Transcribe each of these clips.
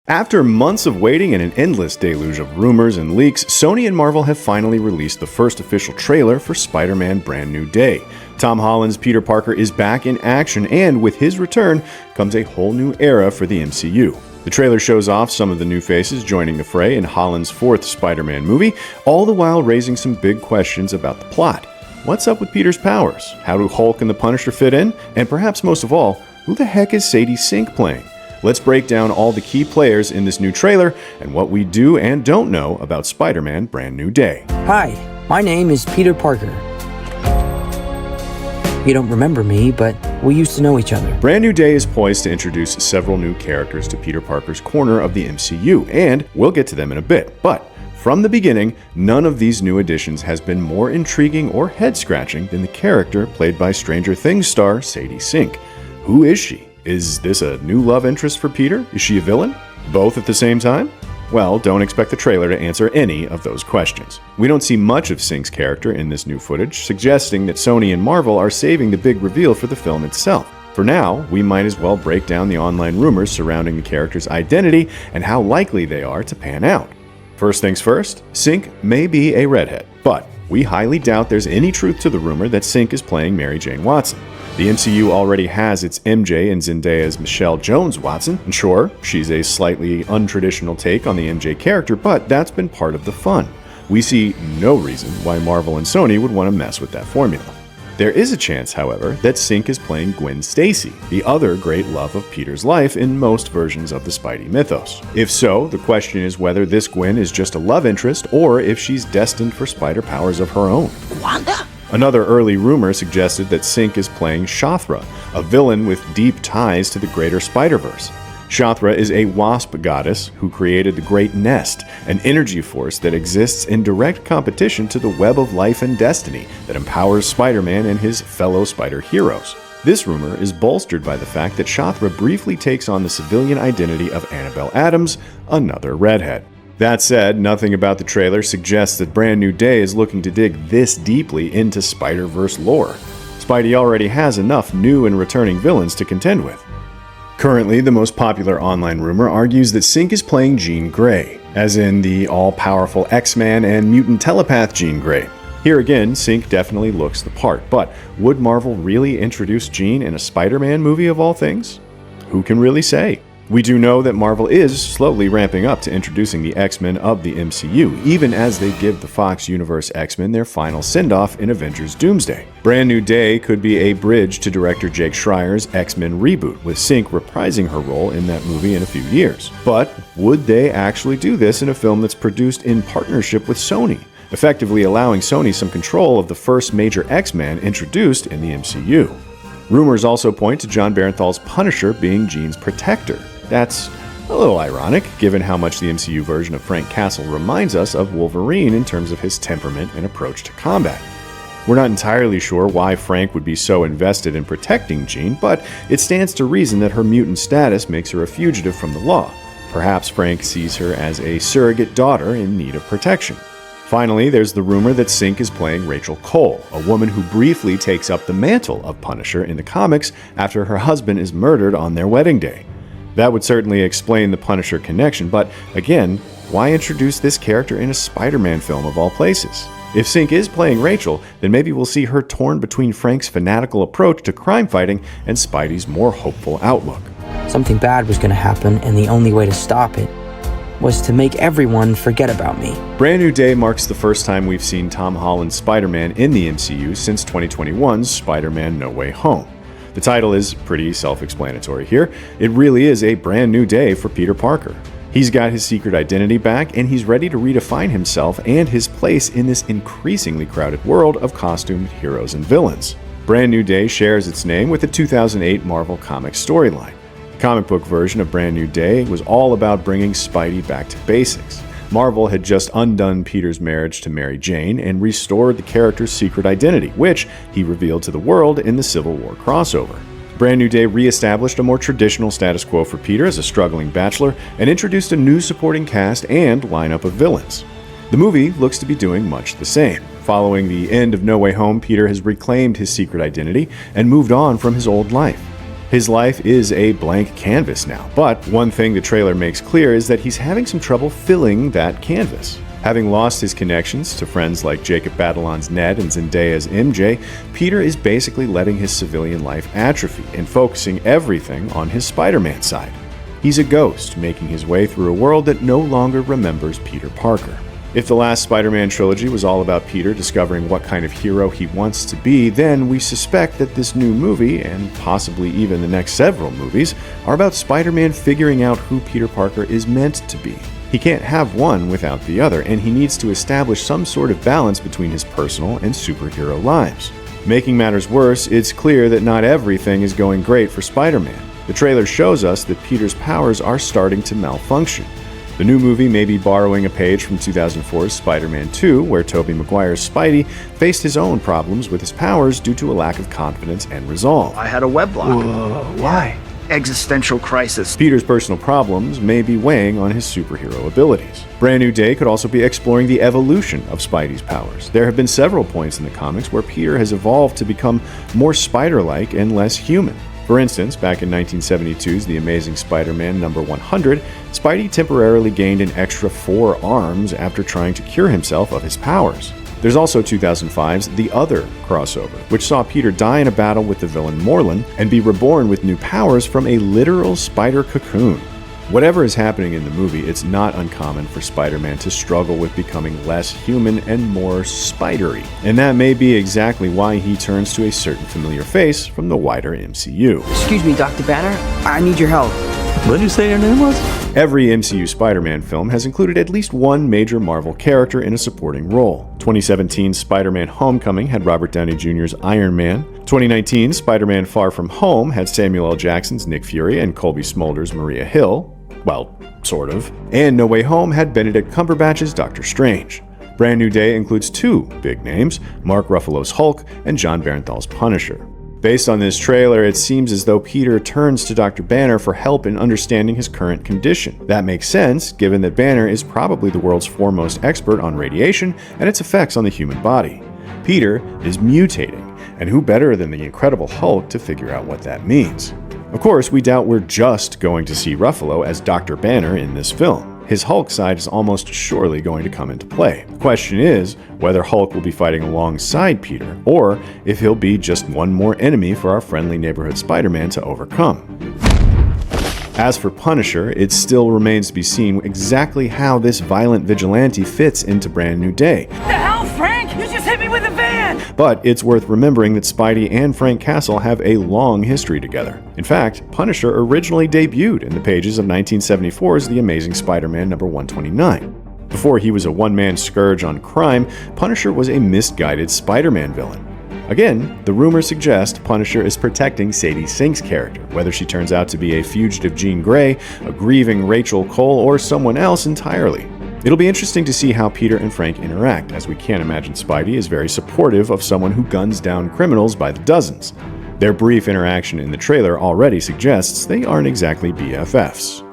After months of waiting and an endless deluge of rumors and leaks, Sony and Marvel have finally released the first official trailer for Spider-Man Brand New Day. Tom Holland's Peter Parker is back in action, and with his return comes a whole new era for the MCU. The trailer shows off some of the new faces joining the fray in Holland's fourth Spider-Man movie, all the while raising some big questions about the plot. What's up with Peter's powers? How do Hulk and the Punisher fit in? And perhaps most of all, who the heck is Sadie Sink playing? Let's break down all the key players in this new trailer and what we do and don't know about Spider-Man Brand New Day. Hi, my name is Peter Parker. You don't remember me, but we used to know each other. Brand New Day is poised to introduce several new characters to Peter Parker's corner of the MCU, and we'll get to them in a bit. But from the beginning, none of these new additions has been more intriguing or head-scratching than the character played by Stranger Things star Sadie Sink. Who is she? Is this a new love interest for Peter? Is she a villain? Both at the same time? Well, don't expect the trailer to answer any of those questions. We don't see much of Sink's character in this new footage, suggesting that Sony and Marvel are saving the big reveal for the film itself. For now, we might as well break down the online rumors surrounding the character's identity and how likely they are to pan out. First things first, Sink may be a redhead, but we highly doubt there's any truth to the rumor that Sink is playing Mary Jane Watson. The MCU already has its MJ and Zendaya's Michelle Jones Watson, and sure, she's a slightly untraditional take on the MJ character, but that's been part of the fun. We see no reason why Marvel and Sony would want to mess with that formula. There is a chance, however, that Sink is playing Gwen Stacy, the other great love of Peter's life in most versions of the Spidey mythos. If so, the question is whether this Gwen is just a love interest or if she's destined for spider powers of her own. Wanda? Another early rumor suggested that Sink is playing Shathra, a villain with deep ties to the greater Spider-Verse. Shathra is a wasp goddess who created the Great Nest, an energy force that exists in direct competition to the web of life and destiny that empowers Spider-Man and his fellow spider heroes. This rumor is bolstered by the fact that Shathra briefly takes on the civilian identity of Annabelle Adams, another redhead. That said, nothing about the trailer suggests that Brand New Day is looking to dig this deeply into Spider-Verse lore. Spidey already has enough new and returning villains to contend with. Currently, the most popular online rumor argues that Sink is playing Jean Grey, as in the all-powerful X-Man and mutant telepath Jean Grey. Here again, Sink definitely looks the part, but would Marvel really introduce Jean in a Spider-Man movie of all things? Who can really say? We do know that Marvel is slowly ramping up to introducing the X-Men of the MCU, even as they give the Fox Universe X-Men their final send-off in Avengers Doomsday. Brand New Day could be a bridge to director Jake Schreier's X-Men reboot, with Sink reprising her role in that movie in a few years. But would they actually do this in a film that's produced in partnership with Sony, effectively allowing Sony some control of the first major X-Men introduced in the MCU? Rumors also point to John Barenthal's Punisher being Jean's protector. That's a little ironic, given how much the MCU version of Frank Castle reminds us of Wolverine in terms of his temperament and approach to combat. We're not entirely sure why Frank would be so invested in protecting Jean, but it stands to reason that her mutant status makes her a fugitive from the law. Perhaps Frank sees her as a surrogate daughter in need of protection. Finally, there's the rumor that Sink is playing Rachel Cole, a woman who briefly takes up the mantle of Punisher in the comics after her husband is murdered on their wedding day. That would certainly explain the Punisher connection, but again, why introduce this character in a Spider-Man film of all places? If Sink is playing Rachel, then maybe we'll see her torn between Frank's fanatical approach to crime fighting and Spidey's more hopeful outlook. Something bad was going to happen, and the only way to stop it was to make everyone forget about me. Brand New Day marks the first time we've seen Tom Holland's Spider-Man in the MCU since 2021's Spider-Man No Way Home. The title is pretty self-explanatory here. It really is a brand new day for Peter Parker. He's got his secret identity back, and he's ready to redefine himself and his place in this increasingly crowded world of costumed heroes and villains. Brand New Day shares its name with the 2008 Marvel Comics storyline. The comic book version of Brand New Day was all about bringing Spidey back to basics. Marvel had just undone Peter's marriage to Mary Jane and restored the character's secret identity, which he revealed to the world in the Civil War crossover. Brand New Day re-established a more traditional status quo for Peter as a struggling bachelor and introduced a new supporting cast and lineup of villains. The movie looks to be doing much the same. Following the end of No Way Home, Peter has reclaimed his secret identity and moved on from his old life. His life is a blank canvas now, but one thing the trailer makes clear is that he's having some trouble filling that canvas. Having lost his connections to friends like Jacob Batalon's Ned and Zendaya's MJ, Peter is basically letting his civilian life atrophy and focusing everything on his Spider-Man side. He's a ghost making his way through a world that no longer remembers Peter Parker. If the last Spider-Man trilogy was all about Peter discovering what kind of hero he wants to be, then we suspect that this new movie, and possibly even the next several movies, are about Spider-Man figuring out who Peter Parker is meant to be. He can't have one without the other, and he needs to establish some sort of balance between his personal and superhero lives. Making matters worse, it's clear that not everything is going great for Spider-Man. The trailer shows us that Peter's powers are starting to malfunction. The new movie may be borrowing a page from 2004's Spider-Man 2, where Tobey Maguire's Spidey faced his own problems with his powers due to a lack of confidence and resolve. I had a web block. Whoa, why? Existential crisis. Peter's personal problems may be weighing on his superhero abilities. Brand New Day could also be exploring the evolution of Spidey's powers. There have been several points in the comics where Peter has evolved to become more spider-like and less human. For instance, back in 1972's The Amazing Spider-Man number 100, Spidey temporarily gained an extra 4 arms after trying to cure himself of his powers. There's also 2005's The Other crossover, which saw Peter die in a battle with the villain Morlun and be reborn with new powers from a literal spider cocoon. Whatever is happening in the movie, it's not uncommon for Spider-Man to struggle with becoming less human and more spidery. And that may be exactly why he turns to a certain familiar face from the wider MCU. Excuse me, Dr. Banner. I need your help. What did you say your name was? Every MCU Spider-Man film has included at least one major Marvel character in a supporting role. 2017's Spider-Man Homecoming had Robert Downey Jr.'s Iron Man. 2019's Spider-Man Far From Home had Samuel L. Jackson's Nick Fury and Colby Smulders' Maria Hill. Well, sort of. And No Way Home had Benedict Cumberbatch's Doctor Strange. Brand New Day includes 2 big names, Mark Ruffalo's Hulk and Jon Bernthal's Punisher. Based on this trailer, it seems as though Peter turns to Dr. Banner for help in understanding his current condition. That makes sense, given that Banner is probably the world's foremost expert on radiation and its effects on the human body. Peter is mutating, and who better than the Incredible Hulk to figure out what that means? Of course, we doubt we're just going to see Ruffalo as Dr. Banner in this film. His Hulk side is almost surely going to come into play. The question is whether Hulk will be fighting alongside Peter, or if he'll be just one more enemy for our friendly neighborhood Spider-Man to overcome. As for Punisher, it still remains to be seen exactly how this violent vigilante fits into Brand New Day. The hell, Frank? You just hit me with a van! But it's worth remembering that Spidey and Frank Castle have a long history together. In fact, Punisher originally debuted in the pages of 1974's The Amazing Spider-Man number 129. Before he was a one-man scourge on crime, Punisher was a misguided Spider-Man villain. Again, the rumors suggest Punisher is protecting Sadie Sink's character, whether she turns out to be a fugitive Jean Grey, a grieving Rachel Cole, or someone else entirely. It'll be interesting to see how Peter and Frank interact, as we can't imagine Spidey is very supportive of someone who guns down criminals by the dozens. Their brief interaction in the trailer already suggests they aren't exactly BFFs.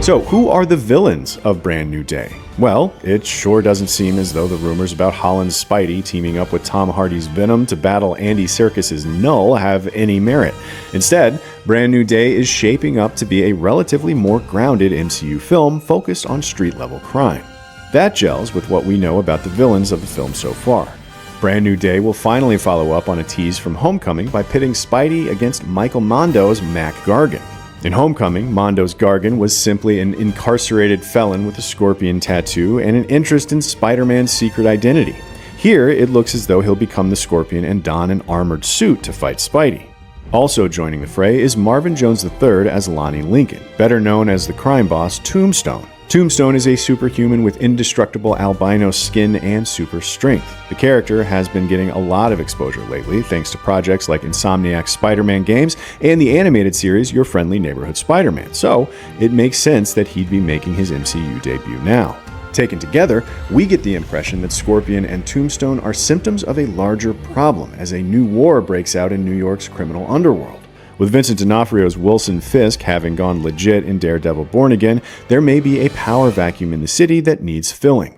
So, who are the villains of Brand New Day? Well, it sure doesn't seem as though the rumors about Holland's Spidey teaming up with Tom Hardy's Venom to battle Andy Serkis's Null have any merit. Instead, Brand New Day is shaping up to be a relatively more grounded MCU film focused on street-level crime. That gels with what we know about the villains of the film so far. Brand New Day will finally follow up on a tease from Homecoming by pitting Spidey against Michael Mondo's Mac Gargan. In Homecoming, Mondo's Gargan was simply an incarcerated felon with a scorpion tattoo and an interest in Spider-Man's secret identity. Here, it looks as though he'll become the Scorpion and don an armored suit to fight Spidey. Also joining the fray is Marvin Jones III as Lonnie Lincoln, better known as the crime boss Tombstone. Tombstone is a superhuman with indestructible albino skin and super strength. The character has been getting a lot of exposure lately thanks to projects like Insomniac's Spider-Man games and the animated series Your Friendly Neighborhood Spider-Man, so it makes sense that he'd be making his MCU debut now. Taken together, we get the impression that Scorpion and Tombstone are symptoms of a larger problem as a new war breaks out in New York's criminal underworld. With Vincent D'Onofrio's Wilson Fisk having gone legit in Daredevil Born Again, there may be a power vacuum in the city that needs filling.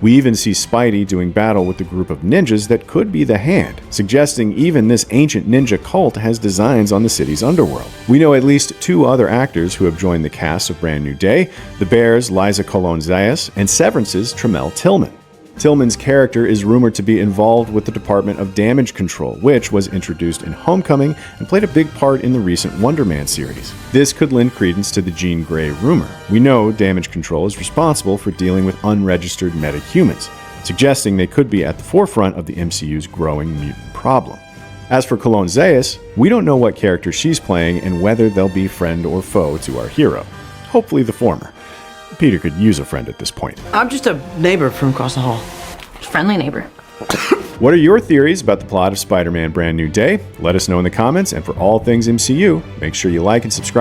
We even see Spidey doing battle with the group of ninjas that could be the Hand, suggesting even this ancient ninja cult has designs on the city's underworld. We know at least 2 other actors who have joined the cast of Brand New Day, the Bears' Liza Colon-Zayas and Severance's Tramell Tillman. Tillman's character is rumored to be involved with the Department of Damage Control, which was introduced in Homecoming and played a big part in the recent Wonder Man series. This could lend credence to the Jean Grey rumor. We know Damage Control is responsible for dealing with unregistered metahumans, suggesting they could be at the forefront of the MCU's growing mutant problem. As for Colon-Zayas, we don't know what character she's playing and whether they'll be friend or foe to our hero. Hopefully the former. Peter could use a friend at this point. I'm just a neighbor from across the hall. Friendly neighbor. What are your theories about the plot of Spider-Man Brand New Day? Let us know in the comments, and for all things MCU, make sure you like and subscribe.